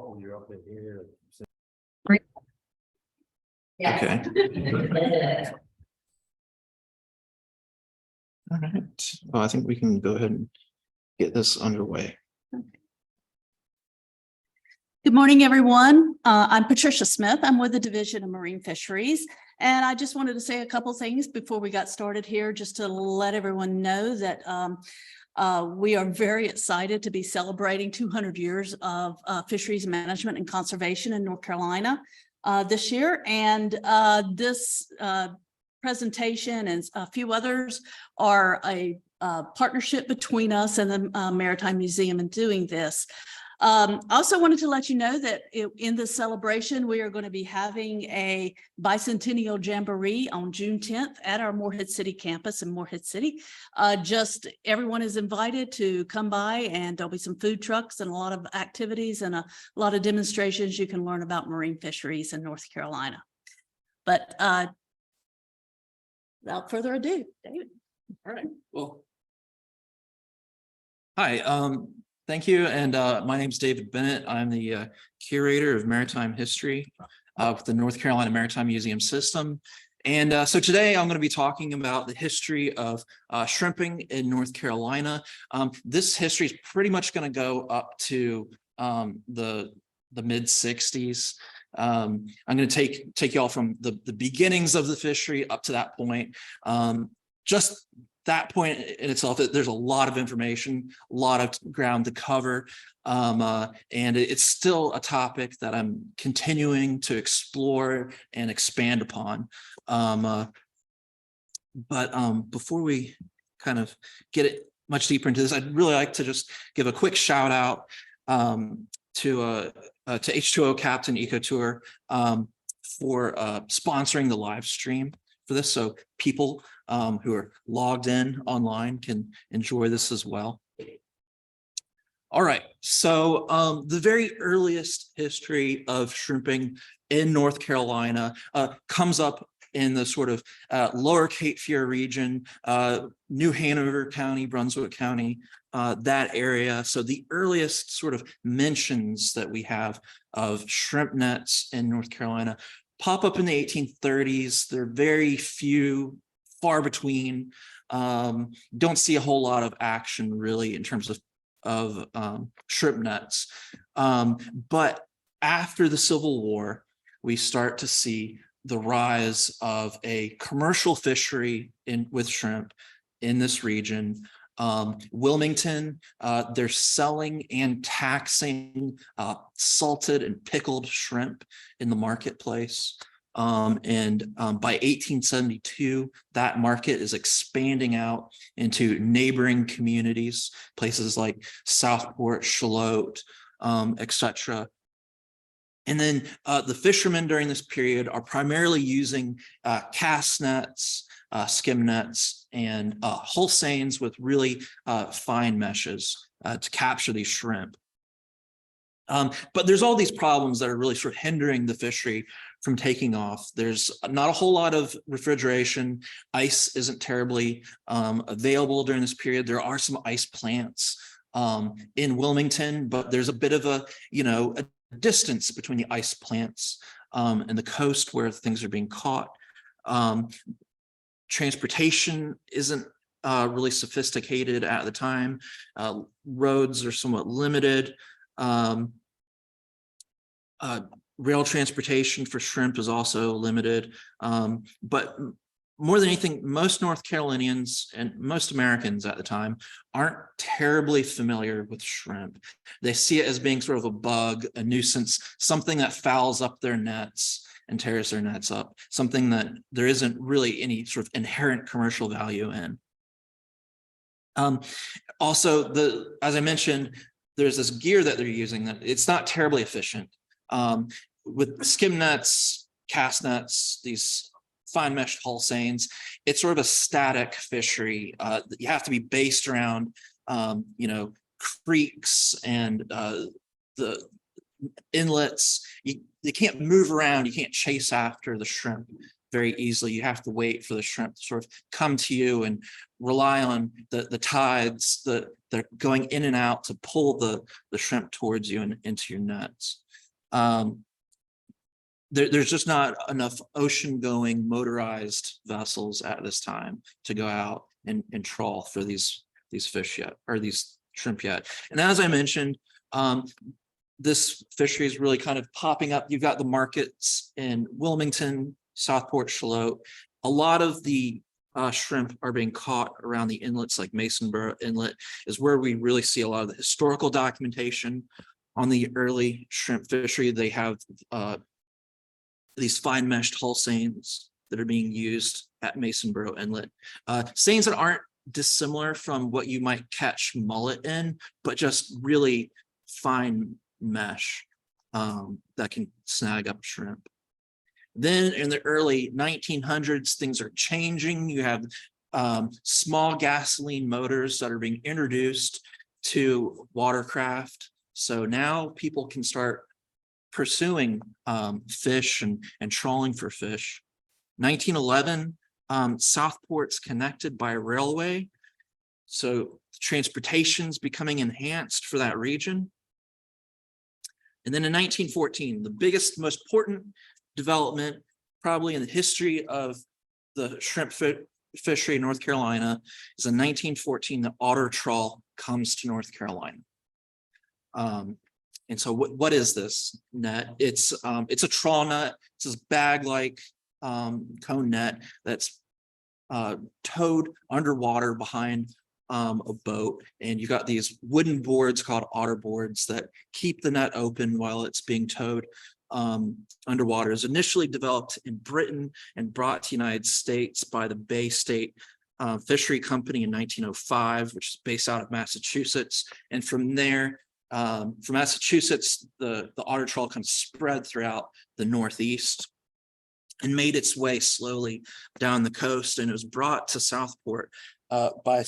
Oh, you're up in here. Yeah. Okay. All right. Well, I think we can go ahead and get this underway. Good morning, everyone. I'm Patricia Smith. I'm with the Division of Marine Fisheries. And I just wanted to say a couple things before we got started here, just to let everyone know that we are very excited to be celebrating 200 years of fisheries management and conservation in North Carolina this year. And this presentation and a few others are a partnership between us and the Maritime Museum in doing this. I also wanted to let you know that in this celebration, we are going to be having a bicentennial jamboree on June 10th at our Morehead City campus in Morehead City. Just everyone is invited to come by, and there'll be some food trucks and a lot of activities and a lot of demonstrations you can learn about marine fisheries in North Carolina. But without further ado, David. All right. Well, hi. Thank you. And my name is David Bennett. I'm the curator of maritime history with the North Carolina Maritime Museum System. And so today I'm going to be talking about the history of shrimping in North Carolina. This history is pretty much going to go up to the mid 60s. I'm going to take you all from the beginnings of the fishery up to that point. Just that point in itself, there's a lot of information, a lot of ground to cover, and it's still a topic that I'm continuing to explore and expand upon. But before we kind of get it much deeper into this, I'd really like to just give a quick shout out to H2O Captain Eco Tour for sponsoring the live stream for this, so people who are logged in online can enjoy this as well. All right, so the very earliest history of shrimping in North Carolina comes up in the sort of lower Cape Fear region, New Hanover County, Brunswick County, that area. So the earliest sort of mentions that we have of shrimp nets in North Carolina pop up in the 1830s. They're very few, far between. Don't see a whole lot of action really in terms of shrimp nets. But after the Civil War, we start to see the rise of a commercial fishery with shrimp in this region. Wilmington, they're selling and taxing salted and pickled shrimp in the marketplace. And by 1872, that market is expanding out into neighboring communities, places like Southport, Charlotte, etc. And then the fishermen during this period are primarily using cast nets, skim nets, and hull seines with really fine meshes to capture these shrimp. But there's all these problems that are really sort of hindering the fishery from taking off. There's not a whole lot of refrigeration. Ice isn't terribly available during this period. There are some ice plants in Wilmington, but there's a bit of a distance between the ice plants and the coast where things are being caught. Transportation isn't really sophisticated at the time. Roads are somewhat limited. Rail transportation for shrimp is also limited. But more than anything, most North Carolinians and most Americans at the time aren't terribly familiar with shrimp. They see it as being sort of a bug, a nuisance, something that fouls up their nets and tears their nets up, something that there isn't really any sort of inherent commercial value in. Also, as I mentioned, there's this gear that they're using that it's not terribly efficient. With skim nets, cast nets, these fine meshed hull seines, it's sort of a static fishery. You have to be based around, creeks and the inlets. You can't move around. You can't chase after the shrimp very easily. You have to wait for the shrimp to sort of come to you and rely on the tides that they're going in and out to pull the shrimp towards you and into your nets. There's just not enough ocean-going motorized vessels at this time to go out and trawl for these fish yet, or these shrimp yet. And as I mentioned, this fishery is really kind of popping up. You've got the markets in Wilmington, Southport, Charlotte. A lot of the shrimp are being caught around the inlets, like Masonboro Inlet is where we really see a lot of the historical documentation on the early shrimp fishery. They have these fine meshed hull seines that are being used at Masonboro Inlet. Seines that aren't dissimilar from what you might catch mullet in, but just really fine mesh that can snag up shrimp. Then in the early 1900s, things are changing. You have small gasoline motors that are being introduced to watercraft. So now people can start pursuing fish and trawling for fish. 1911, Southport's connected by railway. So transportation's becoming enhanced for that region. And then in 1914, the biggest, most important development probably in the history of the shrimp fishery in North Carolina is in 1914, the otter trawl comes to North Carolina. And so what is this net? It's a trawl net. It's this bag-like cone net that's towed underwater behind a boat, and you got these wooden boards called otter boards that keep the net open while it's being towed underwater. It was initially developed in Britain and brought to the United States by the Bay State Fishery Company in 1905, which is based out of Massachusetts. And from there, from Massachusetts, the otter trawl kind of spread throughout the Northeast and made its way slowly down the coast, and it was brought to Southport by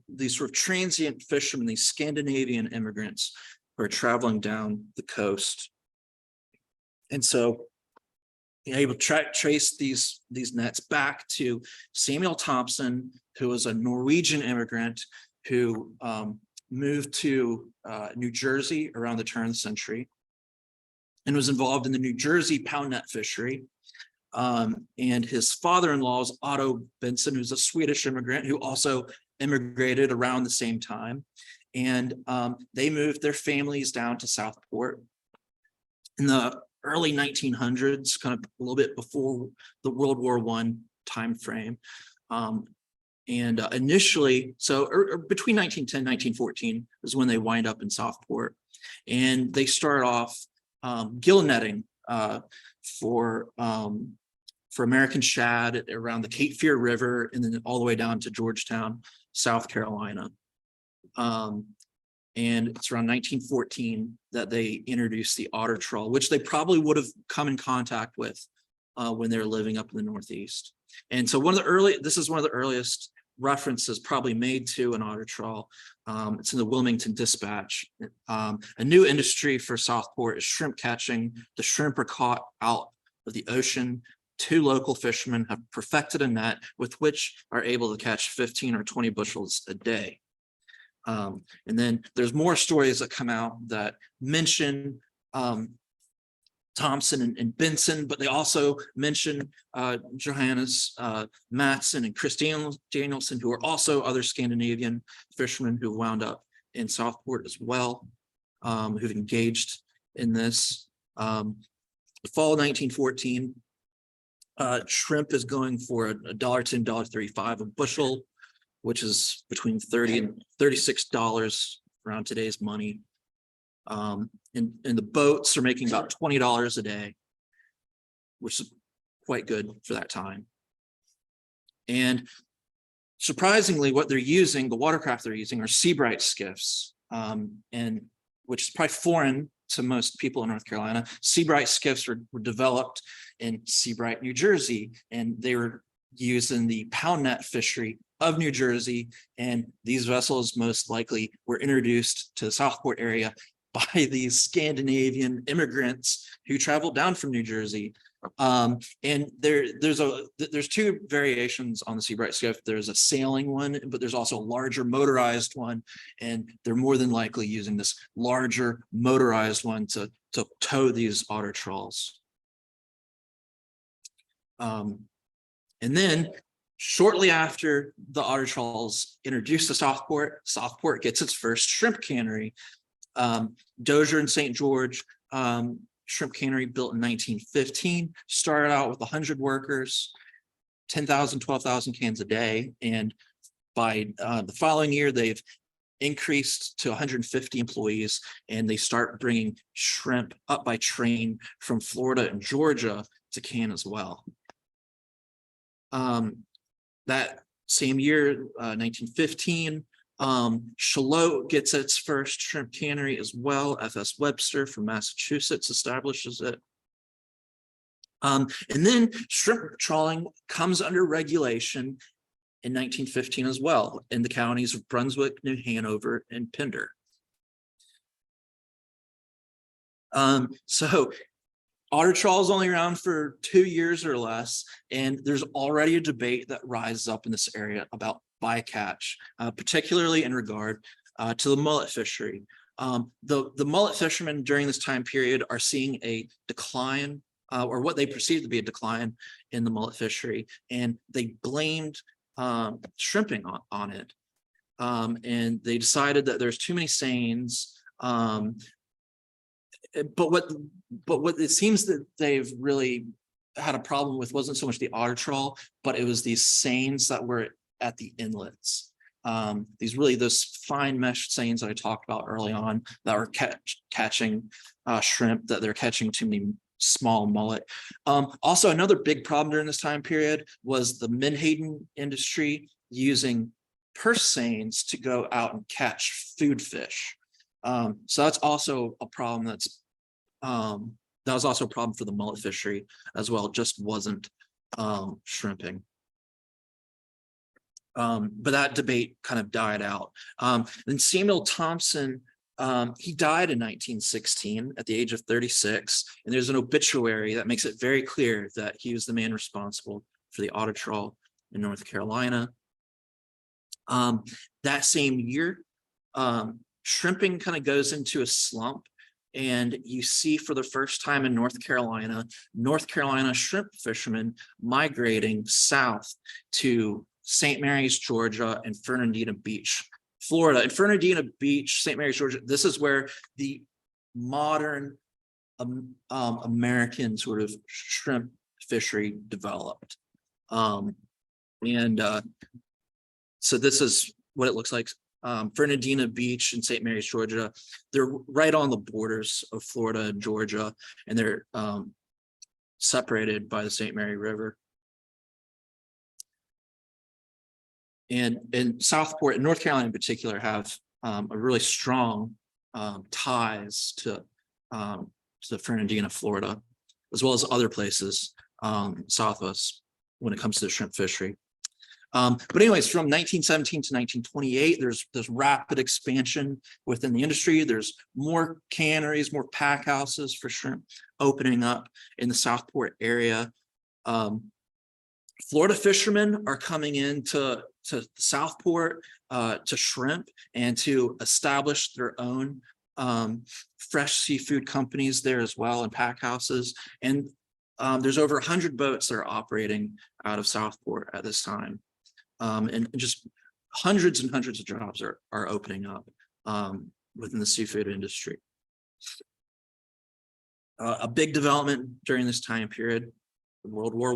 these sort of transient fishermen, these Scandinavian immigrants who are traveling down the coast. And so you're able to trace these nets back to Samuel Thompson, who was a Norwegian immigrant who moved to New Jersey around the turn of the century and was involved in the New Jersey pound net fishery. And his father-in-law is Otto Benson, who's a Swedish immigrant who also immigrated around the same time. And they moved their families down to Southport in the early 1900s, kind of a little bit before the World War I timeframe. And initially, so between 1910 and 1914 is when they wind up in Southport. And they start off gill netting for American shad around the Cape Fear River and then all the way down to Georgetown, South Carolina. And it's around 1914 that they introduced the otter trawl, which they probably would have come in contact with when they were living up in the Northeast. And so this is one of the earliest references probably made to an otter trawl. It's in the Wilmington Dispatch. A new industry for Southport is shrimp catching. The shrimp are caught out of the ocean. 2 local fishermen have perfected a net with which are able to catch 15 or 20 bushels a day. And then there's more stories that come out that mention Thompson and Benson, but they also mention Johannes Matson and Chris Danielson, who are also other Scandinavian fishermen who wound up in Southport as well, who've engaged in this. The fall of 1914, shrimp is going for $1.10, $1.35 a bushel, which is between $30 and $36 around today's money. And the boats are making about $20 a day, which is quite good for that time. And surprisingly, what they're using, the watercraft they're using, are Seabright skiffs, and which is probably foreign to most people in North Carolina. Seabright skiffs were developed in Seabright, New Jersey, and they were used in the pound net fishery of New Jersey. And these vessels most likely were introduced to the Southport area by these Scandinavian immigrants who traveled down from New Jersey. And there's 2 variations on the Seabright skiff. There's a sailing one, but there's also a larger motorized one. And they're more than likely using this larger motorized one to tow these otter trawls. And then shortly after the otter trawls introduced to Southport gets its first shrimp cannery. Dozier and St. George shrimp cannery built in 1915, started out with 100 workers, 10,000, 12,000 cans a day. And by the following year, they've increased to 150 employees, and they start bringing shrimp up by train from Florida and Georgia to can as well. That same year, 1915, Shallotte gets its first shrimp cannery as well. F.S. Webster from Massachusetts establishes it. And then shrimp trawling comes under regulation in 1915 as well in the counties of Brunswick, New Hanover, and Pender. So otter trawl is only around for 2 years or less, and there's already a debate that rises up in this area about bycatch, particularly in regard to the mullet fishery. The mullet fishermen during this time period are seeing a decline, or what they perceive to be a decline in the mullet fishery, and they blamed shrimping on it. And they decided that there's too many seines. But what it seems that they've really had a problem with wasn't so much the otter trawl, but it was these seines that were at the inlets. Those fine mesh seines that I talked about early on that were catching shrimp, that they're catching too many small mullet. Also, another big problem during this time period was the menhaden industry using purse seines to go out and catch food fish. So that's also a problem that was also a problem for the mullet fishery as well. It just wasn't shrimping. But that debate kind of died out. Then Samuel Thompson, he died in 1916 at the age of 36. And there's an obituary that makes it very clear that he was the man responsible for the otter trawl in North Carolina. That same year, shrimping kind of goes into a slump, and you see for the first time in North Carolina shrimp fishermen migrating south to St. Mary's, Georgia, and Fernandina Beach, Florida. And Fernandina Beach, St. Mary's, Georgia, this is where the modern American sort of shrimp fishery developed. So this is what it looks like. Fernandina Beach and St. Mary's, Georgia, they're right on the borders of Florida and Georgia, and they're separated by the St. Mary River. And Southport and North Carolina in particular have a really strong ties to Fernandina, Florida, as well as other places south of us when it comes to the shrimp fishery. But anyways, from 1917 to 1928, there's rapid expansion within the industry. There's more canneries, more pack houses for shrimp opening up in the Southport area. Florida fishermen are coming into Southport to shrimp and to establish their own fresh seafood companies there as well, and pack houses. And there's over 100 boats that are operating out of Southport at this time. And just hundreds and hundreds of jobs are opening up within the seafood industry. A big development during this time period, World War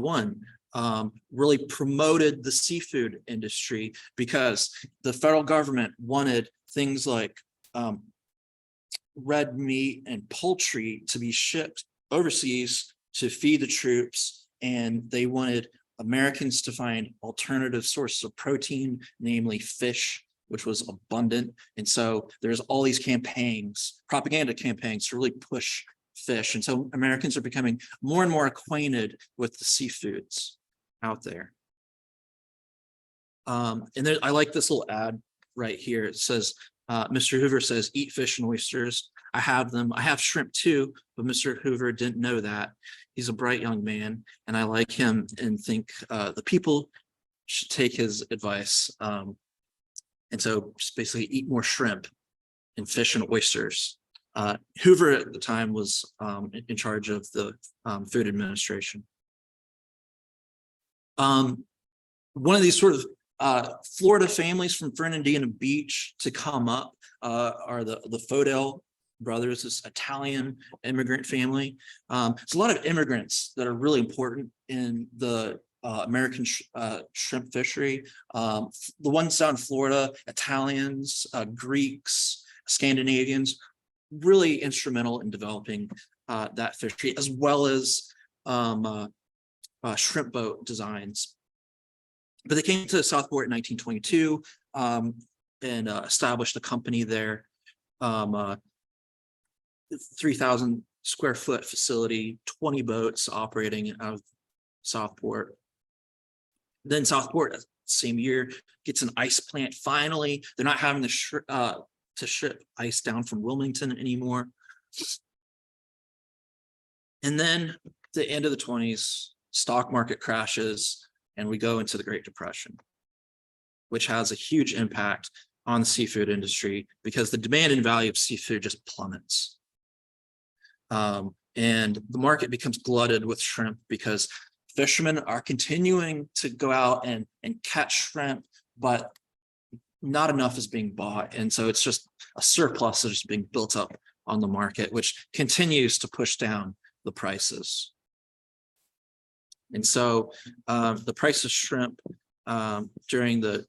I, really promoted the seafood industry because the federal government wanted things like red meat and poultry to be shipped overseas to feed the troops, and they wanted Americans to find alternative sources of protein, namely fish, which was abundant. And so there's all these campaigns, propaganda campaigns to really push fish. And so Americans are becoming more and more acquainted with the seafoods out there. And there, I like this little ad right here. It says, Mr. Hoover says, eat fish and oysters. I have them. I have shrimp too, but Mr. Hoover didn't know that. He's a bright young man, and I like him and think the people should take his advice. And so just basically eat more shrimp and fish and oysters. Hoover at the time was in charge of the Food Administration. One of these sort of Florida families from Fernandina Beach to come up are the Fodell brothers, this Italian immigrant family. There's a lot of immigrants that are really important in the American shrimp fishery. The ones down in Florida, Italians, Greeks, Scandinavians, really instrumental in developing that fishery, as well as shrimp boat designs. But they came to Southport in 1922 and established a company there. 3,000 square foot facility, 20 boats operating out of Southport. Then Southport, same year, gets an ice plant. Finally, they're not having to ship ice down from Wilmington anymore. And then the end of the 20s, stock market crashes, and we go into the Great Depression, which has a huge impact on the seafood industry because the demand and value of seafood just plummets. And the market becomes glutted with shrimp because fishermen are continuing to go out and catch shrimp, but not enough is being bought. And so it's just a surplus that is being built up on the market, which continues to push down the prices. And so the price of shrimp during the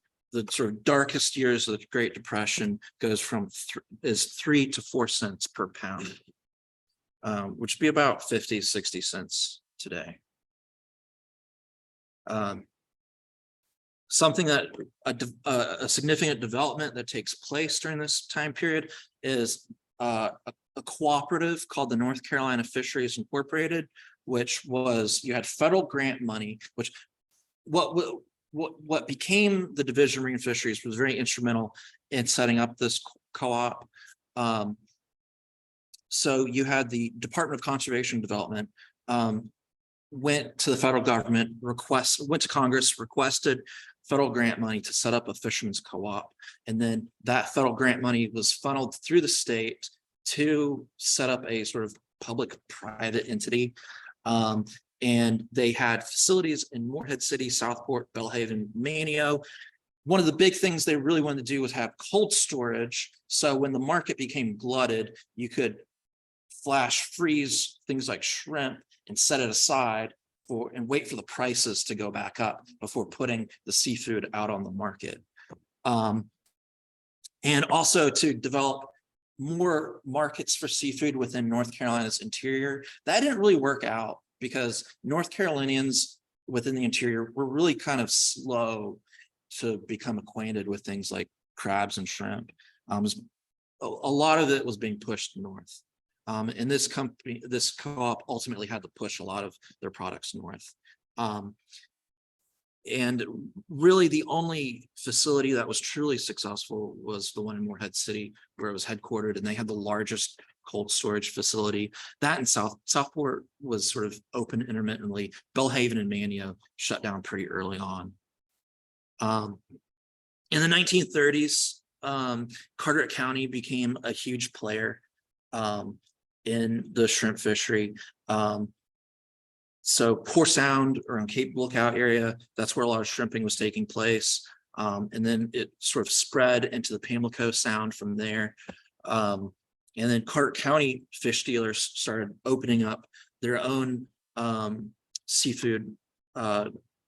sort of darkest years of the Great Depression goes from 3 to 4 cents per pound, which would be about 50, 60 cents today. Something that a significant development that takes place during this time period is a cooperative called the North Carolina Fisheries Incorporated, which was, you had federal grant money, which what became the Division of Marine Fisheries was very instrumental in setting up this co-op. So you had the Department of Conservation and Development went to the federal government, went to Congress, requested federal grant money to set up a fishermen's co-op. And then that federal grant money was funneled through the state to set up a sort of public-private entity. And they had facilities in Morehead City, Southport, Belhaven, Manio. One of the big things they really wanted to do was have cold storage. So when the market became glutted, you could flash freeze things like shrimp and set it aside and wait for the prices to go back up before putting the seafood out on the market. And also to develop more markets for seafood within North Carolina's interior. That didn't really work out because North Carolinians within the interior were really kind of slow to become acquainted with things like crabs and shrimp. A lot of it was being pushed north. And this co-op ultimately had to push a lot of their products north. And really the only facility that was truly successful was the one in Morehead City, where it was headquartered, and they had the largest cold storage facility. That in Southport was sort of open intermittently. Belhaven and Manio shut down pretty early on. In the 1930s, Carteret County became a huge player in the shrimp fishery. So Core Sound around Cape Lookout area, that's where a lot of shrimping was taking place. And then it sort of spread into the Pamlico Sound from there. And then Carteret County fish dealers started opening up their own seafood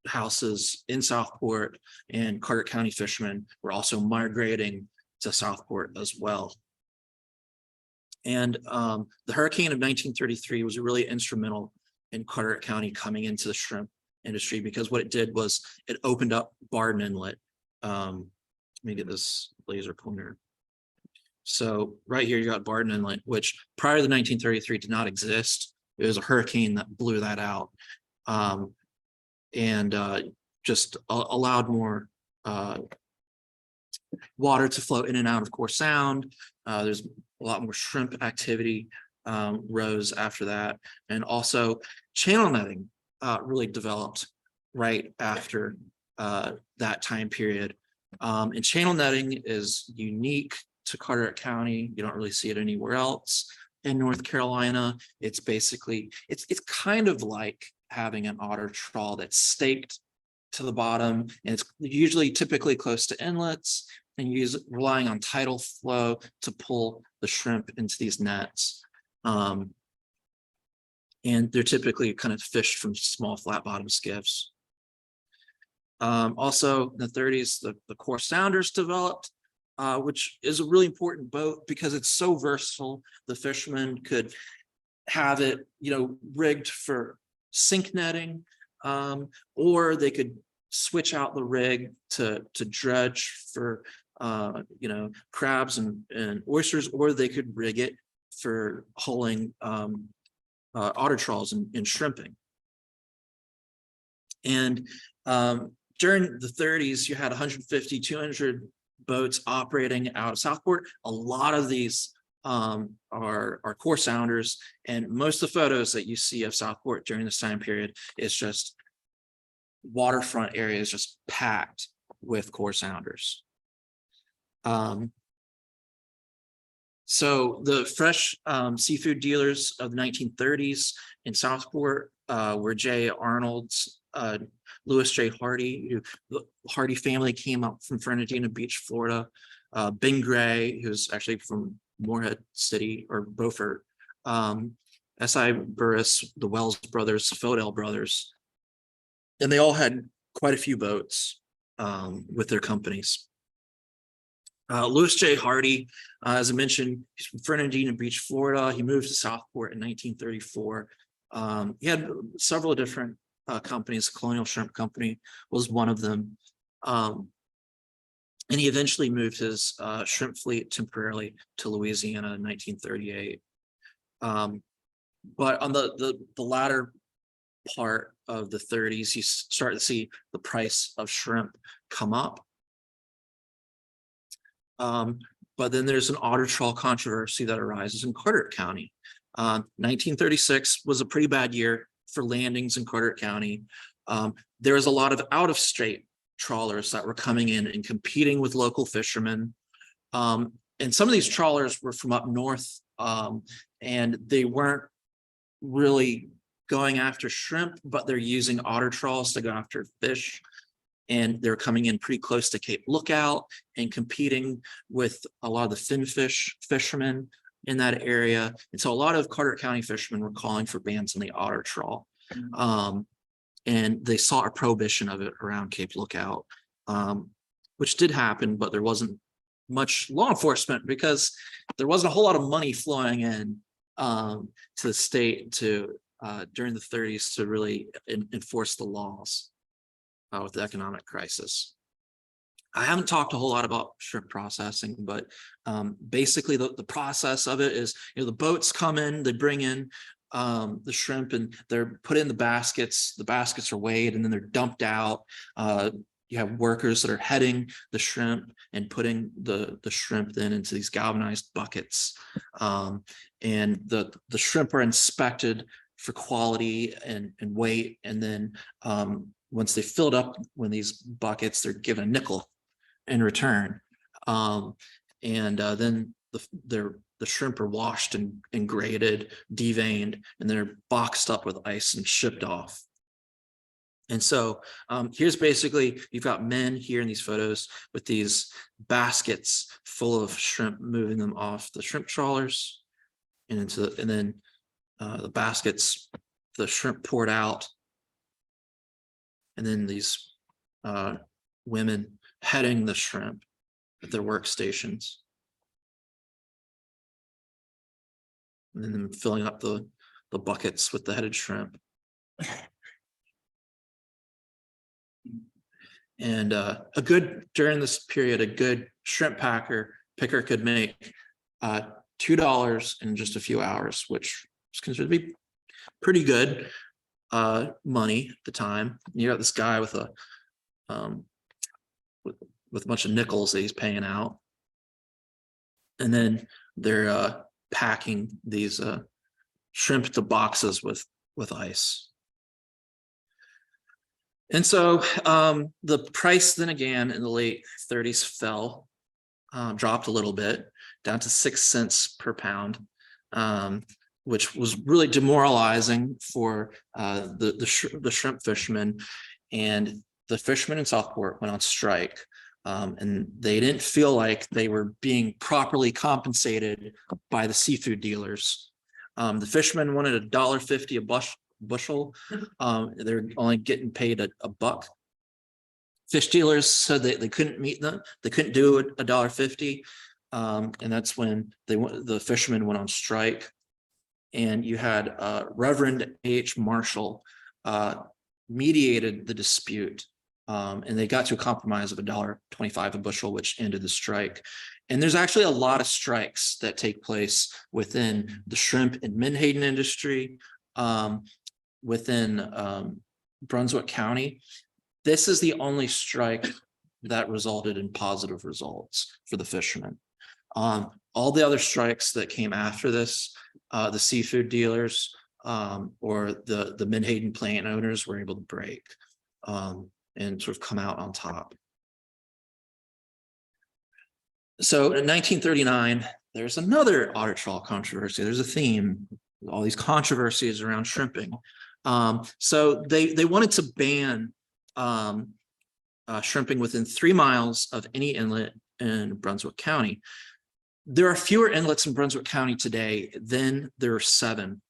houses in Southport, and Carteret County fishermen were also migrating to Southport as well. And the hurricane of 1933 was really instrumental in Carteret County coming into the shrimp industry, because what it did was it opened up Barden Inlet. Let me get this laser pointer. So right here, you got Barden Inlet, which prior to 1933 did not exist. It was a hurricane that blew that out, and just allowed more water to flow in and out of Core Sound. There's a lot more shrimp activity rose after that. And also channel netting really developed right after that time period. And channel netting is unique to Carteret County. You don't really see it anywhere else. In North Carolina, it's basically, it's kind of like having an otter trawl that's staked to the bottom, and it's usually typically close to inlets, and relying on tidal flow to pull the shrimp into these nets. And they're typically kind of fished from small flat bottom skiffs. Also in the 30s, the Core Sounders developed, which is a really important boat because it's so versatile. The fishermen could have it, rigged for sink netting, or they could switch out the rig to dredge for crabs and oysters, or they could rig it for hulling otter trawls and shrimping. And during the 30s, you had 150, 200 boats operating out of Southport. A lot of these are Core Sounders, and most of the photos that you see of Southport during this time period is just waterfront areas just packed with Core Sounders. So the fresh seafood dealers of the 1930s in Southport were J. Arnold's, Louis J. Hardy, the Hardy family came up from Fernandina Beach, Florida. Ben Gray, who's actually from Morehead City or Beaufort. S.I. Burris, the Wells brothers, Fodell brothers. And they all had quite a few boats with their companies. Louis J. Hardy, as I mentioned, he's from Fernandina Beach, Florida. He moved to Southport in 1934. He had several different companies. Colonial Shrimp Company was one of them. And he eventually moved his shrimp fleet temporarily to Louisiana in 1938. But on the latter part of the 30s, you start to see the price of shrimp come up. But then there's an otter trawl controversy that arises in Carteret County. 1936 was a pretty bad year for landings in Carteret County. There was a lot of out-of-state trawlers that were coming in and competing with local fishermen. And some of these trawlers were from up north, and they weren't really going after shrimp, but they're using otter trawls to go after fish. And they're coming in pretty close to Cape Lookout and competing with a lot of the finfish fishermen in that area. And so a lot of Carteret County fishermen were calling for bans on the otter trawl. And they saw a prohibition of it around Cape Lookout, which did happen, but there wasn't much law enforcement because there wasn't a whole lot of money flowing in to the state during the 30s to really enforce the laws. With the economic crisis. I haven't talked a whole lot about shrimp processing, but basically the process of it is, the boats come in, they bring in the shrimp and they're put in the baskets. The baskets are weighed and then they're dumped out. You have workers that are heading the shrimp and putting the shrimp then into these galvanized buckets. And the shrimp are inspected for quality and weight, and then once they filled up in these buckets, they're given a nickel in return. Then the shrimp are washed and graded, deveined, and they're boxed up with ice and shipped off. And so here's basically, you've got men here in these photos with these baskets full of shrimp, moving them off the shrimp trawlers and then the baskets, the shrimp poured out. And then these women heading the shrimp at their workstations. And then them filling up the buckets with the headed shrimp. And during this period, a good shrimp picker could make $2 in just a few hours, which was considered to be pretty good money at the time. You got this guy with a bunch of nickels that he's paying out, and then they're packing these shrimp to boxes with ice. And so the price then again in the late 30s fell, dropped a little bit. down to 6 cents per pound, which was really demoralizing for the shrimp fishermen. And the fishermen in Southport went on strike, and they didn't feel like they were being properly compensated by the seafood dealers. The fishermen wanted $1.50 a bushel. They're only getting paid a buck. Fish dealers said that they couldn't meet them. They couldn't do $1.50. And that's when the fishermen went on strike. And you had Reverend H. Marshall mediated the dispute. And they got to a compromise of $1.25 a bushel, which ended the strike. And there's actually a lot of strikes that take place within the shrimp and menhaden industry, within Brunswick County. This is the only strike that resulted in positive results for the fishermen. All the other strikes that came after this, the seafood dealers or the menhaden plant owners were able to break and sort of come out on top. So in 1939, there's another otter trawl controversy. There's a theme, all these controversies around shrimping. So they wanted to ban shrimping within 3 miles of any inlet in Brunswick County. There are fewer inlets in Brunswick County today than there are 7.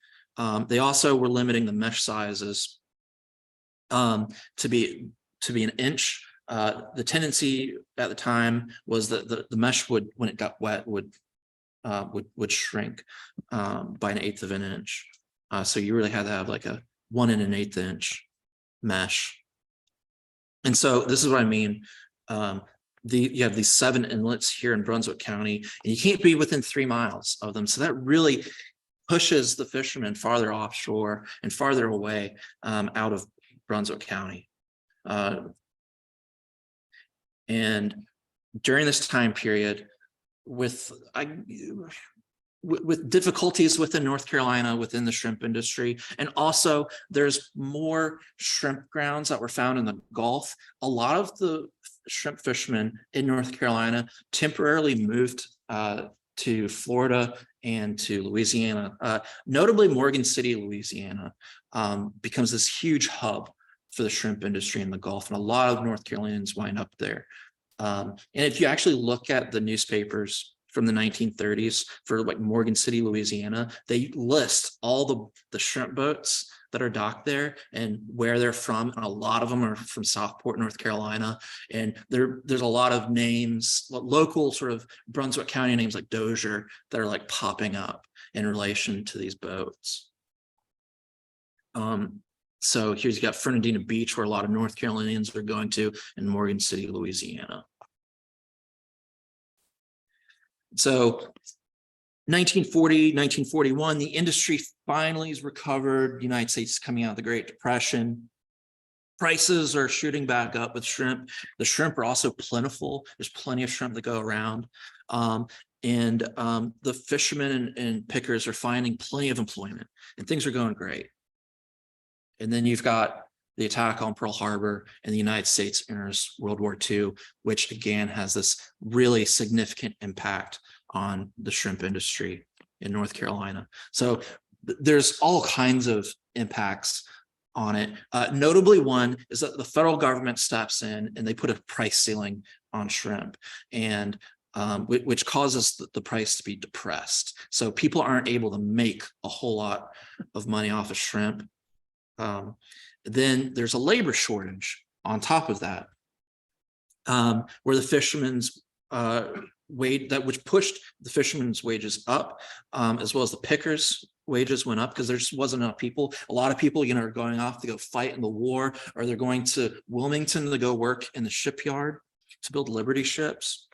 They also were limiting the mesh sizes to be an inch. The tendency at the time was that the mesh would, when it got wet, would shrink by 1/8 of an inch. So you really had to have like a 1 1/8 inch mesh. And so this is what I mean. You have these 7 inlets here in Brunswick County, and you can't be within 3 miles of them. So that really pushes the fishermen farther offshore and farther away out of Brunswick County. And during this time period, with difficulties within North Carolina, within the shrimp industry, and also there's more shrimp grounds that were found in the Gulf. A lot of the shrimp fishermen in North Carolina temporarily moved to Florida and to Louisiana. Notably, Morgan City, Louisiana becomes this huge hub for the shrimp industry in the Gulf, and a lot of North Carolinians wind up there. And if you actually look at the newspapers from the 1930s for like Morgan City, Louisiana, they list all the shrimp boats that are docked there and where they're from. And a lot of them are from Southport, North Carolina. And there's a lot of names, local sort of Brunswick County names like Dozier that are like popping up in relation to these boats. So here's you got Fernandina Beach, where a lot of North Carolinians are going to, in Morgan City, Louisiana. So 1940, 1941, the industry finally is recovered. The United States is coming out of the Great Depression. Prices are shooting back up with shrimp. The shrimp are also plentiful. There's plenty of shrimp that go around. And the fishermen and pickers are finding plenty of employment, and things are going great. And then you've got the attack on Pearl Harbor, and the United States enters World War II, which again has this really significant impact on the shrimp industry in North Carolina. So there's all kinds of impacts on it. Notably, one is that the federal government steps in and they put a price ceiling on shrimp, and which causes the price to be depressed. So people aren't able to make a whole lot of money off of shrimp. Then there's a labor shortage on top of that, where the fishermen's which pushed the fishermen's wages up, as well as the pickers' wages went up because there just wasn't enough people. A lot of people, are going off to go fight in the war, or they're going to Wilmington to go work in the shipyard to build Liberty ships.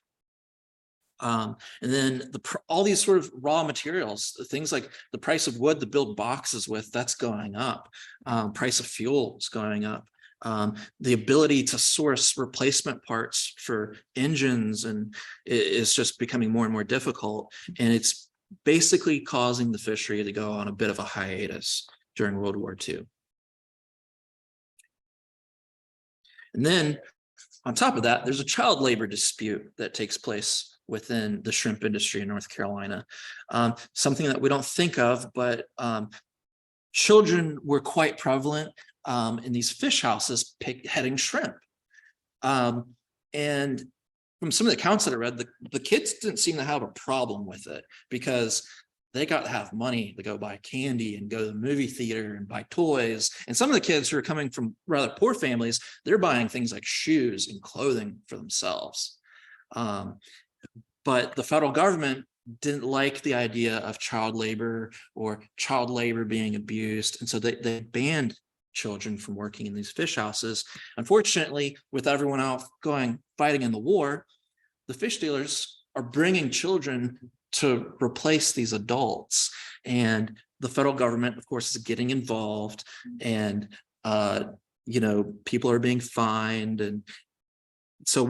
And then all these sort of raw materials, things like the price of wood to build boxes with, that's going up. Price of fuel is going up. The ability to source replacement parts for engines is just becoming more and more difficult. And it's basically causing the fishery to go on a bit of a hiatus during World War II. And then on top of that, there's a child labor dispute that takes place within the shrimp industry in North Carolina. Something that we don't think of, but children were quite prevalent in these fish houses heading shrimp. And from some of the accounts that I read, the kids didn't seem to have a problem with it because they got to have money to go buy candy and go to the movie theater and buy toys. And some of the kids who are coming from rather poor families, they're buying things like shoes and clothing for themselves. But the federal government didn't like the idea of child labor or child labor being abused. And so they banned children from working in these fish houses. Unfortunately, with everyone out fighting in the war, the fish dealers are bringing children to replace these adults. And the federal government, of course, is getting involved, and people are being fined. And so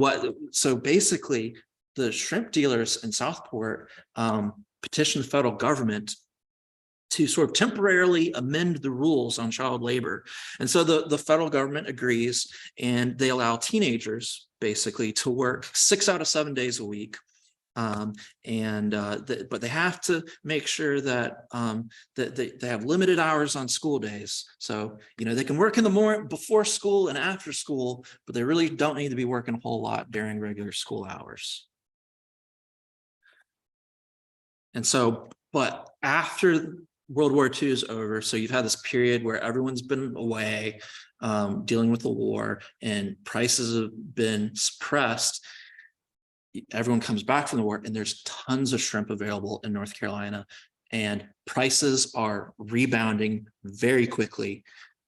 basically the shrimp dealers in Southport petitioned the federal government to sort of temporarily amend the rules on child labor. And so the federal government agrees, and they allow teenagers basically to work 6 out of 7 days a week. But they have to make sure that they have limited hours on school days. So, they can work in the morning before school and after school, but they really don't need to be working a whole lot during regular school hours. And so, but after World War II is over, so you've had this period where everyone's been away dealing with the war and prices have been suppressed. Everyone comes back from the war and there's tons of shrimp available in North Carolina, and prices are rebounding very quickly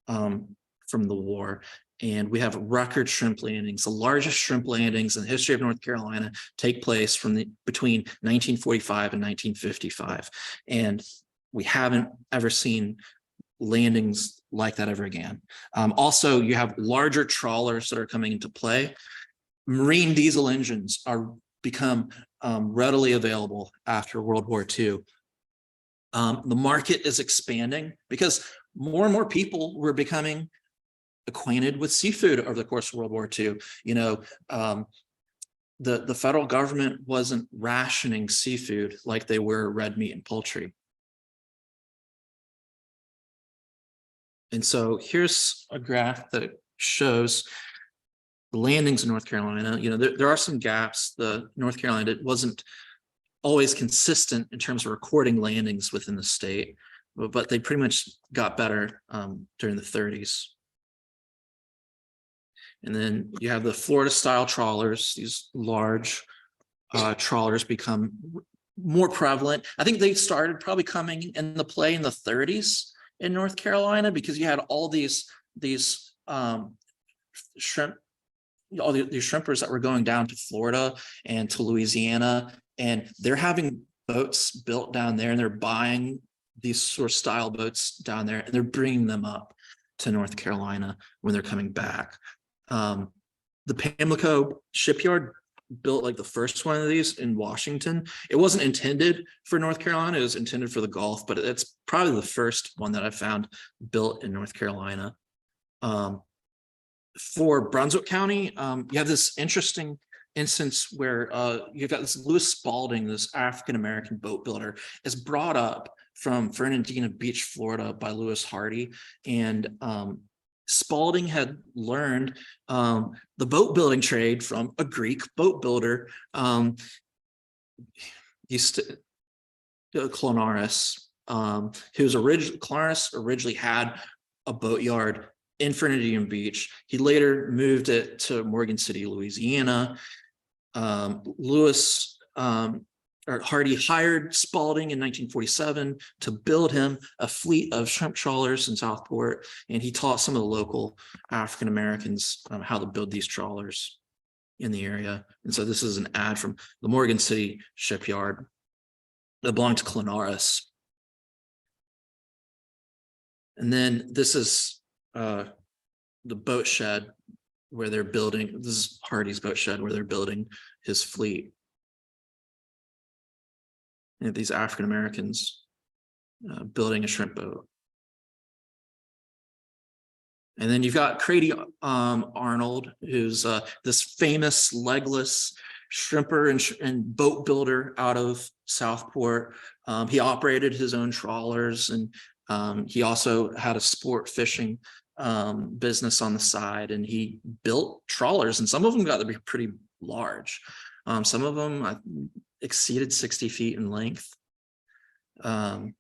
from the war. And we have record shrimp landings. The largest shrimp landings in the history of North Carolina take place between 1945 and 1955. And we haven't ever seen landings like that ever again. Also, you have larger trawlers that are coming into play. Marine diesel engines are become readily available after World War II. The market is expanding because more and more people were becoming acquainted with seafood over the course of World War II. The federal government wasn't rationing seafood like they were red meat and poultry. And so here's a graph that shows the landings in North Carolina. There are some gaps. The North Carolina wasn't always consistent in terms of recording landings within the state, but they pretty much got better during the 30s. And then you have the Florida style trawlers. These large trawlers become more prevalent. I think they started probably coming into play in the 30s in North Carolina, because you had all these shrimp, all these shrimpers that were going down to Florida and to Louisiana, and they're having boats built down there, and they're buying these sort of style boats down there, and they're bringing them up to North Carolina when they're coming back. The Pamlico shipyard built like the first one of these in Washington. It wasn't intended for North Carolina, it was intended for the Gulf, but it's probably the first one that I found built in North Carolina. For Brunswick County, you have this interesting instance where you've got this Lewis Spalding, this African-American boat builder, is brought up from Fernandina Beach, Florida by Lewis Hardy. And Spalding had learned the boat building trade from a Greek boat builder, Clonaris, Clonaris originally had a boatyard in Fernandina Beach. He later moved it to Morgan City, Louisiana. Hardy hired Spalding in 1947 to build him a fleet of shrimp trawlers in Southport, and he taught some of the local African Americans how to build these trawlers in the area. And so this is an ad from the Morgan City shipyard that belonged to Clonaris. And then this is the boat shed where they're building. This is Hardy's boat shed where they're building his fleet. And these African Americans building a shrimp boat. And then you've got Crady Arnold, who's this famous legless shrimper and boat builder out of Southport. He operated his own trawlers, and he also had a sport fishing business on the side, and he built trawlers, and some of them got to be pretty large. Some of them exceeded 60 feet in length. And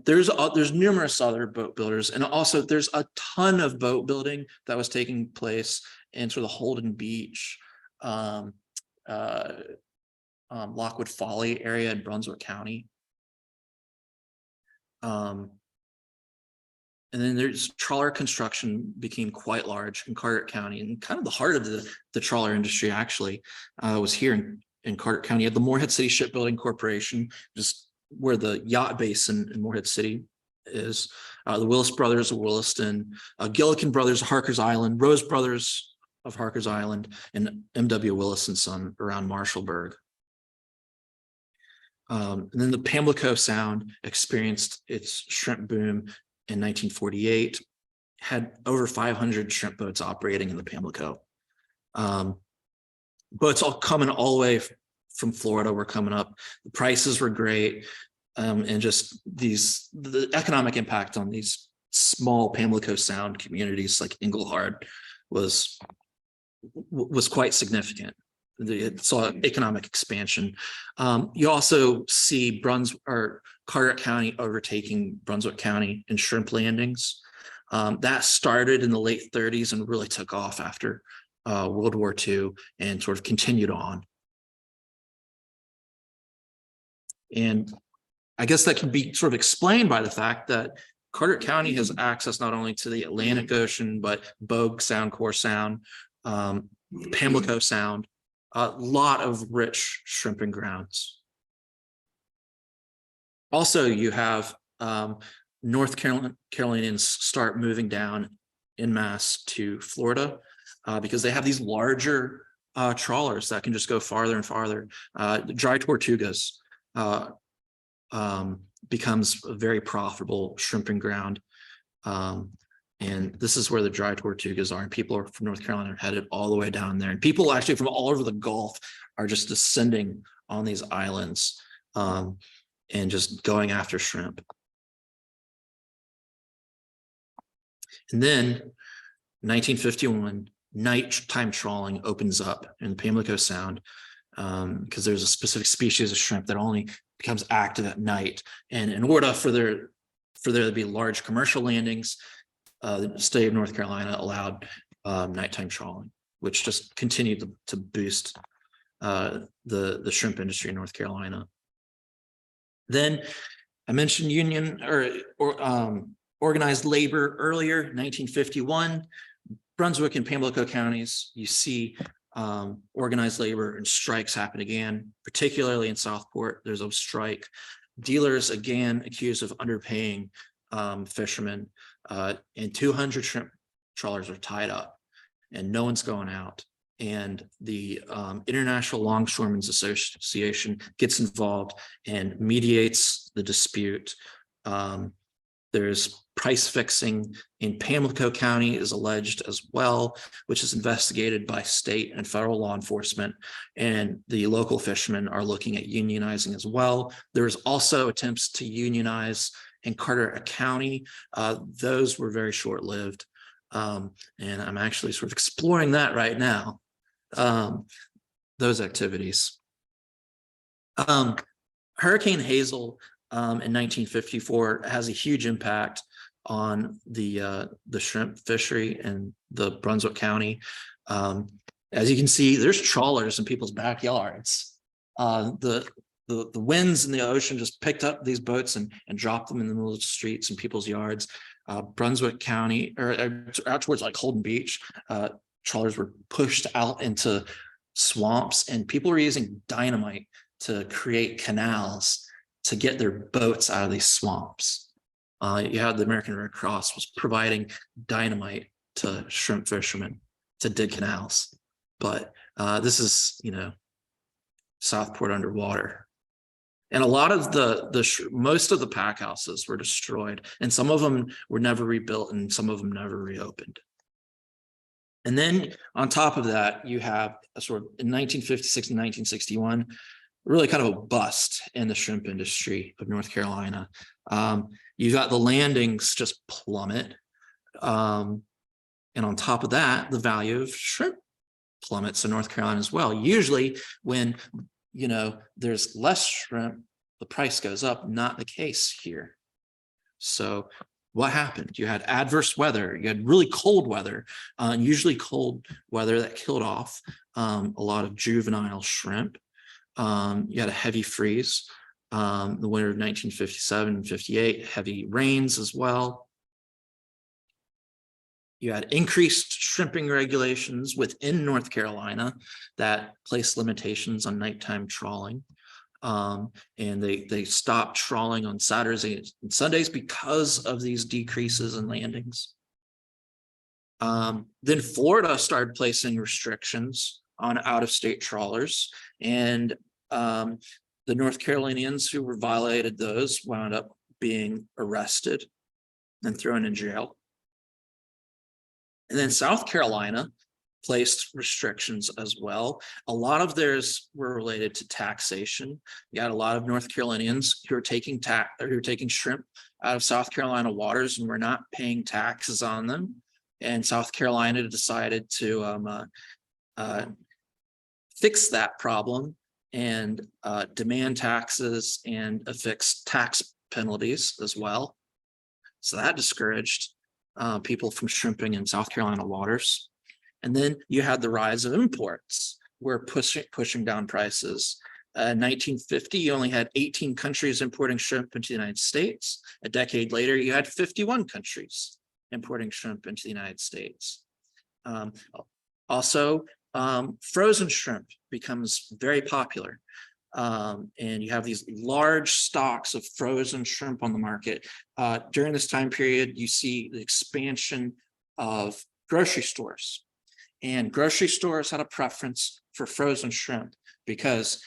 there's numerous other boat builders, and also there's a ton of boat building that was taking place in sort of Holden Beach, Lockwood Folly area in Brunswick County. And then there's trawler construction became quite large in Carteret County, and kind of the heart of the trawler industry actually was here in Carteret County. You had the Morehead City Shipbuilding Corporation, just where the yacht base in Morehead City is. The Willis Brothers of Williston, Gillikin Brothers of Harker's Island, Rose Brothers of Harker's Island, and M.W. Willis and Son around Marshallburg. And then the Pamlico Sound experienced its shrimp boom in 1948, had over 500 shrimp boats operating in the Pamlico. Boats all coming all the way from Florida were coming up. The prices were great, and just the economic impact on these small Pamlico Sound communities like Englehart was quite significant. It saw economic expansion. You also see Carteret County overtaking Brunswick County in shrimp landings. That started in the late 30s and really took off after World War II and sort of continued on. And I guess that can be sort of explained by the fact that Carteret County has access not only to the Atlantic Ocean, but Bogue Sound, Core Sound, Pamlico Sound, a lot of rich shrimping grounds. Also, you have North Carolinians start moving down en masse to Florida because they have these larger trawlers that can just go farther and farther. Dry Tortugas becomes a very profitable shrimping ground. And this is where the dry Tortugas are, and people from North Carolina are headed all the way down there. And people actually from all over the Gulf are just descending on these islands and just going after shrimp. And then 1951, nighttime trawling opens up in the Pamlico Sound because there's a specific species of shrimp that only becomes active at night. And in order for there to be large commercial landings, the state of North Carolina allowed nighttime trawling, which just continued to boost the shrimp industry in North Carolina. Then I mentioned union or organized labor earlier, 1951. Brunswick and Pamlico counties, you see organized labor and strikes happen again, particularly in Southport. There's a strike. Dealers again accused of underpaying fishermen, and 200 shrimp trawlers are tied up and no one's going out. And the International Longshoremen's Association gets involved and mediates the dispute. There's price fixing in Pamlico County is alleged as well, which is investigated by state and federal law enforcement. And the local fishermen are looking at unionizing as well. There's also attempts to unionize in Carteret County. Those were very short-lived. And I'm actually sort of exploring that right now, those activities. Hurricane Hazel in 1954 has a huge impact on the shrimp fishery in the Brunswick County. As you can see, there's trawlers in people's backyards. The winds in the ocean just picked up these boats and dropped them in the middle of the streets and people's yards. Brunswick County, or out towards like Holden Beach, trawlers were pushed out into swamps, and people were using dynamite to create canals to get their boats out of these swamps. You had the American Red Cross was providing dynamite to shrimp fishermen to dig canals. But this is, Southport underwater. And a lot of most of the pack houses were destroyed, and some of them were never rebuilt and some of them never reopened. And then on top of that, you have a sort of in 1956 and 1961, really kind of a bust in the shrimp industry of North Carolina. You got the landings just plummet. And on top of that, the value of shrimp plummets in North Carolina as well. Usually when, there's less shrimp, the price goes up, not the case here. So what happened? You had adverse weather, you had really cold weather, usually cold weather that killed off a lot of juvenile shrimp. You had a heavy freeze, the winter of 1957 and 58, heavy rains as well. You had increased shrimping regulations within North Carolina that placed limitations on nighttime trawling. And they stopped trawling on Saturdays and Sundays because of these decreases in landings. Then Florida started placing restrictions on out-of-state trawlers, and the North Carolinians who were violated those wound up being arrested and thrown in jail. And then South Carolina placed restrictions as well. A lot of theirs were related to taxation. You had a lot of North Carolinians who were taking shrimp out of South Carolina waters and were not paying taxes on them. And South Carolina decided to fix that problem and demand taxes and affix tax penalties as well. So that discouraged people from shrimping in South Carolina waters. And then you had the rise of imports, were pushing down prices. In 1950, you only had 18 countries importing shrimp into the United States. A decade later, you had 51 countries importing shrimp into the United States. Also, frozen shrimp becomes very popular. And you have these large stocks of frozen shrimp on the market. During this time period, you see the expansion of grocery stores. And grocery stores had a preference for frozen shrimp because,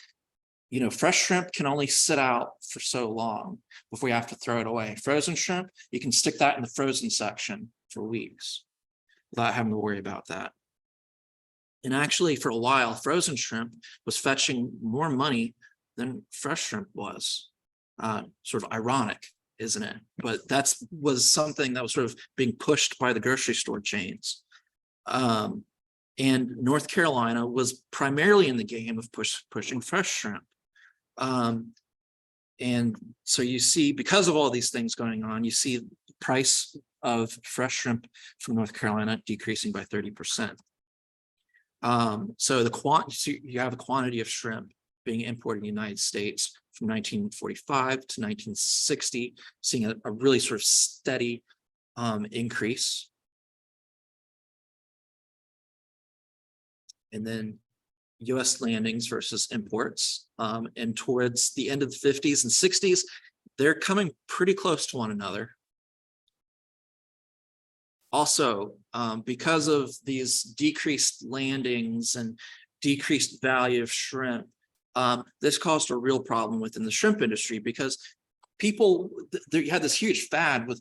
fresh shrimp can only sit out for so long before you have to throw it away. Frozen shrimp, you can stick that in the frozen section for weeks without having to worry about that. And actually, for a while, frozen shrimp was fetching more money than fresh shrimp was. Sort of ironic, isn't it? But that was something that was sort of being pushed by the grocery store chains. And North Carolina was primarily in the game of pushing fresh shrimp. And so you see, because of all these things going on, you see the price of fresh shrimp from North Carolina decreasing by 30%. So you have a quantity of shrimp being imported in the United States from 1945 to 1960, seeing a really sort of steady increase. And then US landings versus imports. And towards the end of the 50s and 60s, they're coming pretty close to one another. Also, because of these decreased landings and decreased value of shrimp, this caused a real problem within the shrimp industry because people, you had this huge fad with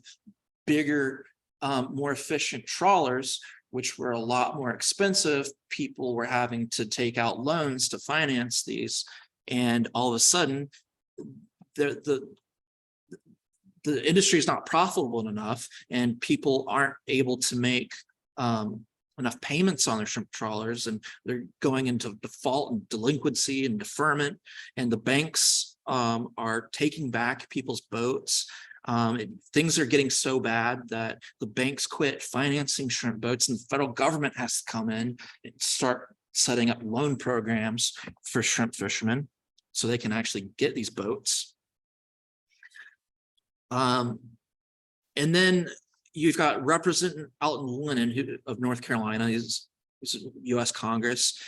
bigger, more efficient trawlers, which were a lot more expensive. People were having to take out loans to finance these. And all of a sudden, the industry is not profitable enough, and people aren't able to make enough payments on their shrimp trawlers, and they're going into default and delinquency and deferment, and the banks are taking back people's boats. Things are getting so bad that the banks quit financing shrimp boats, and the federal government has to come in and start setting up loan programs for shrimp fishermen so they can actually get these boats. And then you've got Representative Alton Lennon of North Carolina, he's U.S. Congress.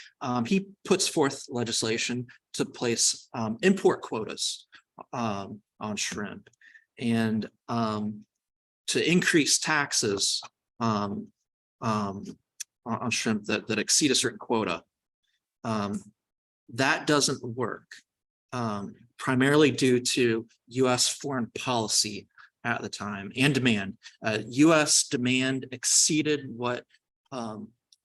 He puts forth legislation to place import quotas on shrimp and to increase taxes on shrimp that exceed a certain quota. That doesn't work, primarily due to U.S. foreign policy at the time and demand. U.S. demand exceeded what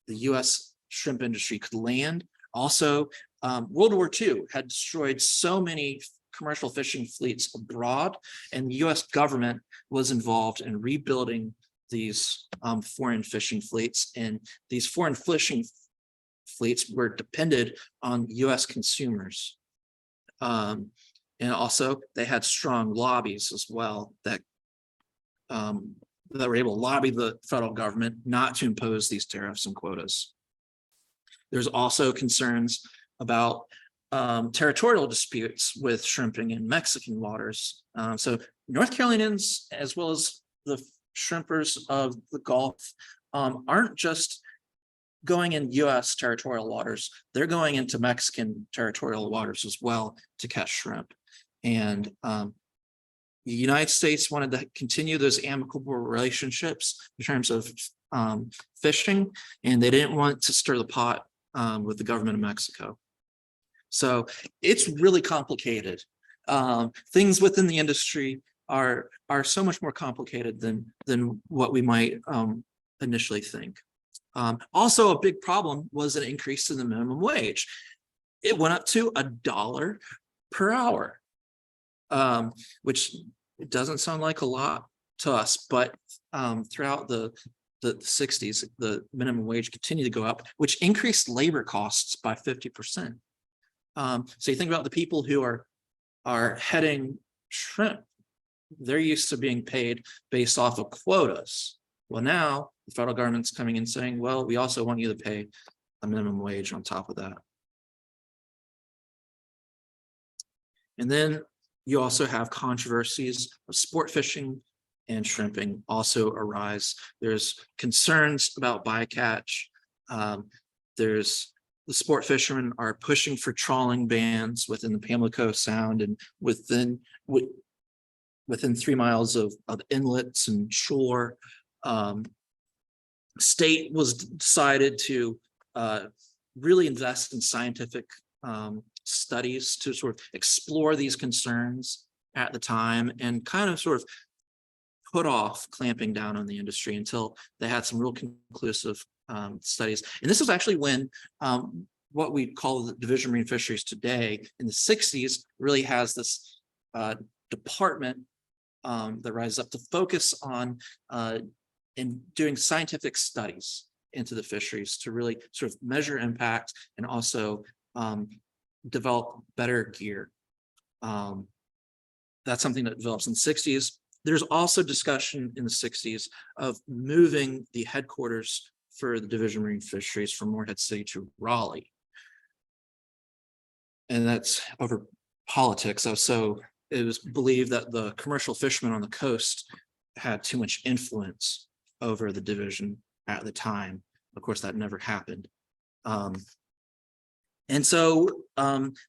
the US shrimp industry could land. Also, World War II had destroyed so many commercial fishing fleets abroad, and the US government was involved in rebuilding these foreign fishing fleets, and these foreign fishing fleets were dependent on US consumers. And also they had strong lobbies as well that were able to lobby the federal government not to impose these tariffs and quotas. There's also concerns about territorial disputes with shrimping in Mexican waters. So North Carolinians, as well as the shrimpers of the Gulf, aren't just going in US territorial waters, they're going into Mexican territorial waters as well to catch shrimp. And the United States wanted to continue those amicable relationships in terms of fishing, and they didn't want to stir the pot with the government of Mexico. So it's really complicated. Things within the industry are so much more complicated than what we might initially think. Also, a big problem was an increase in the minimum wage. It went up to $1 per hour, which doesn't sound like a lot to us, but throughout the 60s, the minimum wage continued to go up, which increased labor costs by 50%. So you think about the people who are heading shrimp, they're used to being paid based off of quotas. Well, now the federal government's coming in saying, well, we also want you to pay a minimum wage on top of that. And then you also have controversies of sport fishing and shrimping also arise. There's concerns about bycatch. There's the sport fishermen are pushing for trawling bans within the Pamlico Sound and within 3 miles of inlets and shore. State was decided to really invest in scientific studies to sort of explore these concerns at the time and kind of sort of put off clamping down on the industry until they had some real conclusive studies. And this is actually when what we call the Division of Marine Fisheries today in the 60s really has this department that rises up to focus on in doing scientific studies into the fisheries to really sort of measure impact and also develop better gear. That's something that develops in the 60s. There's also discussion in the 60s of moving the headquarters for the Division of Marine Fisheries from Morehead City to Raleigh. And that's over politics. So it was believed that the commercial fishermen on the coast had too much influence over the division at the time. Of course, that never happened. And so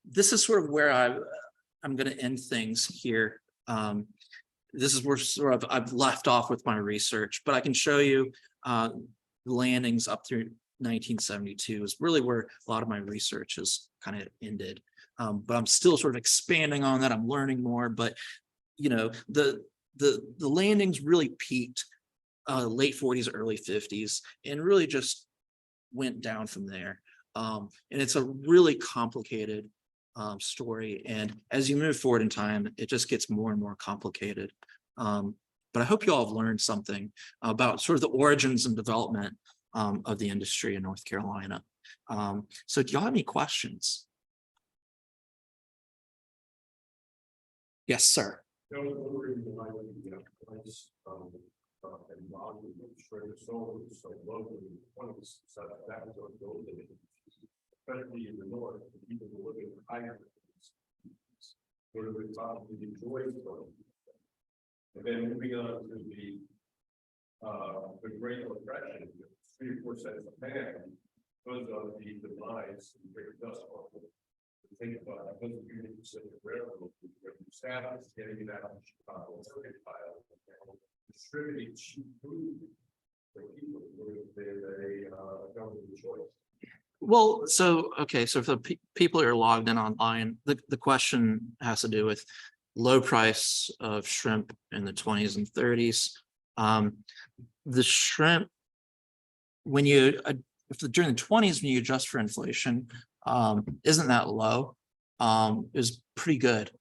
this is sort of where I'm going to end things here. This is where sort of I've left off with my research, but I can show you the landings up through 1972 is really where a lot of my research has kind of ended. But I'm still sort of expanding on that. I'm learning more, but you know, the landings really peaked late 40s, early 50s, and really just went down from there. And it's a really complicated story. And as you move forward in time, it just gets more and more complicated. But I hope you all have learned something about sort of the origins and development of the industry in North Carolina. So do y'all have any questions? Yes, sir. Especially in the north, the people who live in higher sort of probably enjoy going. And then moving on to the Great Depression, 3 or 4 cents a pound, because of the demise of the Great Dust Bowl. Think about it, because of the Pacific Railroad, where you established getting it out of Chicago, distributing cheap food for people who they government choice. Well, so, okay, so for the people who are logged in online, the question has to do with low price of shrimp in the 20s and 30s. The shrimp, when you during the 20s, when you adjust for inflation, isn't that low. It was pretty good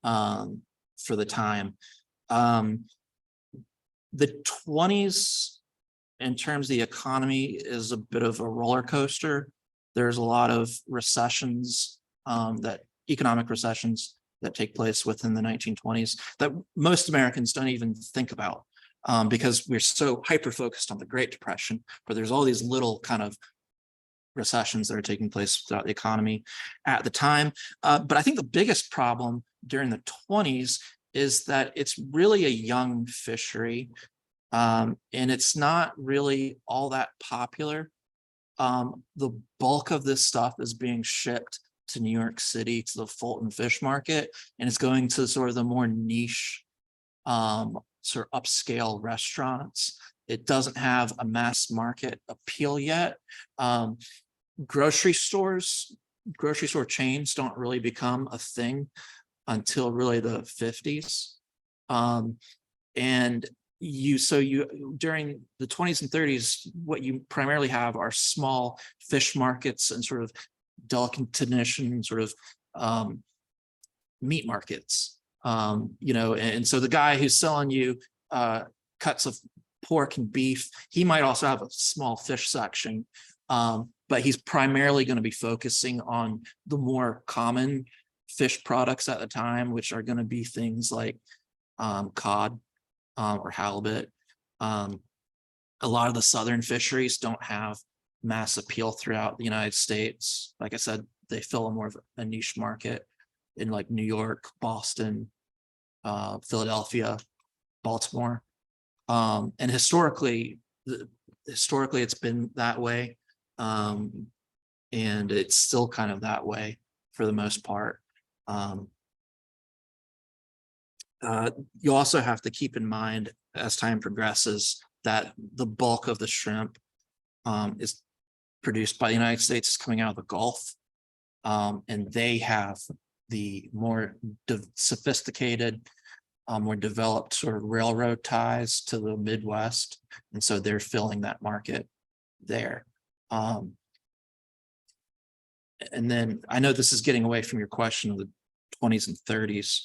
for the time. The 20s, in terms of the economy, is a bit of a roller coaster. There's a lot of recessions, economic recessions that take place within the 1920s that most Americans don't even think about, because we're so hyper-focused on the Great Depression, but there's all these little kind of recessions that are taking place throughout the economy at the time. But I think the biggest problem during the 20s is that it's really a young fishery, and it's not really all that popular. The bulk of this stuff is being shipped to New York City, to the Fulton Fish Market, and it's going to sort of the more niche, sort of upscale restaurants. It doesn't have a mass market appeal yet. Grocery store chains don't really become a thing until really the 50s. And during the 20s and 30s, what you primarily have are small fish markets and sort of delicatessen sort of meat markets. And so the guy who's selling you cuts of pork and beef, he might also have a small fish section, but he's primarily going to be focusing on the more common fish products at the time, which are going to be things like cod or halibut. A lot of the southern fisheries don't have mass appeal throughout the United States. Like I said, they fill a more of a niche market in like New York, Boston, Philadelphia, Baltimore. And historically it's been that way. And it's still kind of that way for the most part. You also have to keep in mind, as time progresses, that the bulk of the shrimp is produced by the United States, is coming out of the Gulf, and they have the more sophisticated, more developed sort of railroad ties to the Midwest, and so they're filling that market there. And then I know this is getting away from your question of the 20s and 30s,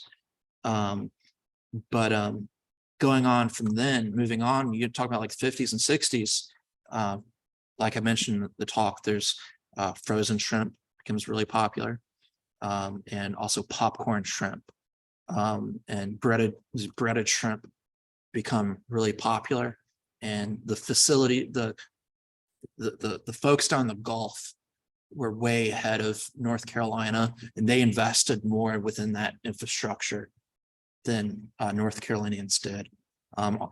but going on from then, moving on, you talk about like 50s and 60s. Like I mentioned in the talk, there's frozen shrimp becomes really popular, and also popcorn shrimp, and breaded shrimp become really popular. And the facility, the folks down the Gulf were way ahead of North Carolina, and they invested more within that infrastructure than North Carolinians did. And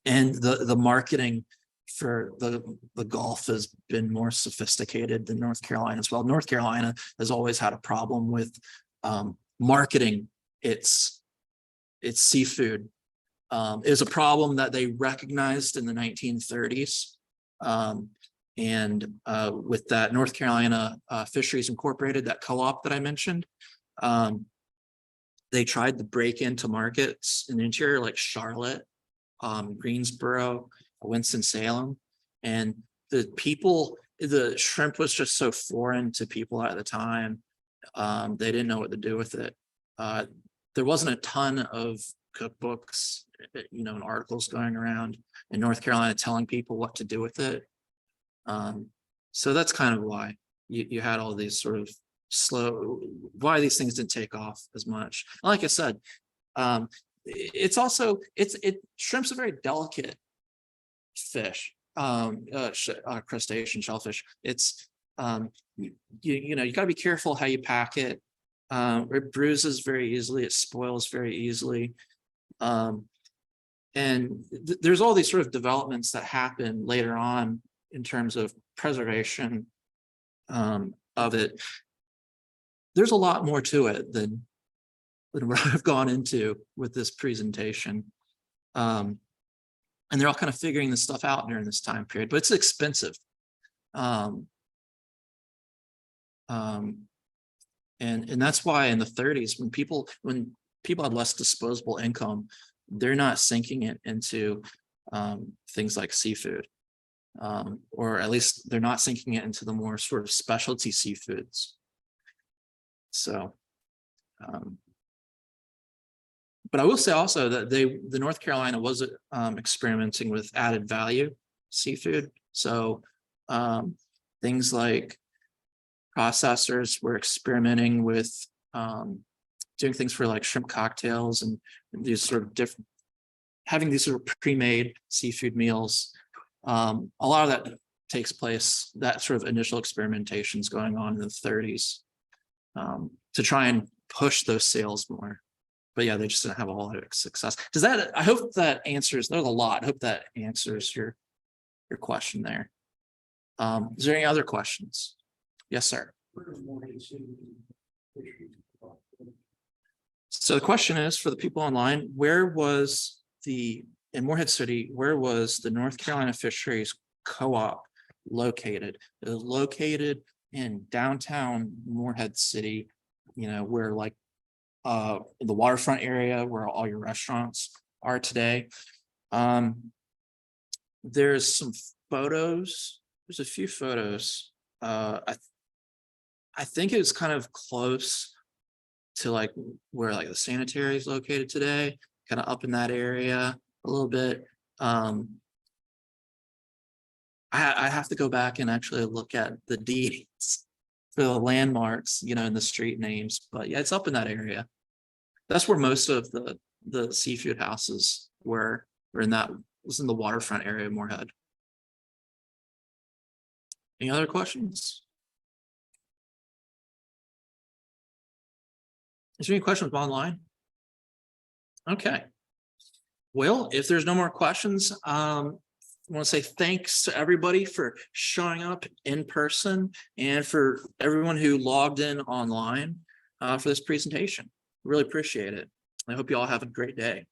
the marketing for the Gulf has been more sophisticated than North Carolina as well. North Carolina has always had a problem with marketing its seafood. It was a problem that they recognized in the 1930s. And with that North Carolina Fisheries Incorporated, that co-op that I mentioned, they tried to break into markets in the interior like Charlotte, Greensboro, Winston-Salem, and the shrimp was just so foreign to people at the time. They didn't know what to do with it. There wasn't a ton of cookbooks, and articles going around in North Carolina telling people what to do with it. So that's kind of why you had all these sort of why these things didn't take off as much. Like I said, it's also shrimp's a very delicate fish, crustacean, shellfish. It's you got to be careful how you pack it. It bruises very easily, it spoils very easily, and there's all these sort of developments that happen later on in terms of preservation of it. There's a lot more to it than what I've gone into with this presentation. And they're all kind of figuring this stuff out during this time period, but it's expensive. And that's why in the 30s, when people had less disposable income, they're not sinking it into things like seafood. Or at least they're not sinking it into the more sort of specialty seafoods. So, but I will say also that the North Carolina was experimenting with added value seafood. So things like processors were experimenting with doing things for like shrimp cocktails and these sort of different, having these sort of pre-made seafood meals. A lot of that takes place, that sort of initial experimentation is going on in the 30s to try and push those sales more. But yeah, they just didn't have a lot of success. Does that, I hope that answers, there's a lot. I hope that answers your question there. Is there any other questions? Yes, sir. So the question is for the people online, where was in Morehead City, where was the North Carolina Fisheries Co-op located? It was located in downtown Morehead City, you know, where like the waterfront area where all your restaurants are today. There's some photos. There's a few photos. I think it was kind of close to like where like the sanitary is located today, kind of up in that area a little bit. I have to go back and actually look at the deeds for the landmarks, you know, and the street names, but yeah, it's up in that area. That's where most of the seafood houses were in that, was in the waterfront area of Morehead. Any other questions? Is there any questions online? Okay. Well, if there's no more questions, I want to say thanks to everybody for showing up in person and for everyone who logged in online for this presentation. Really appreciate it. I hope you all have a great day.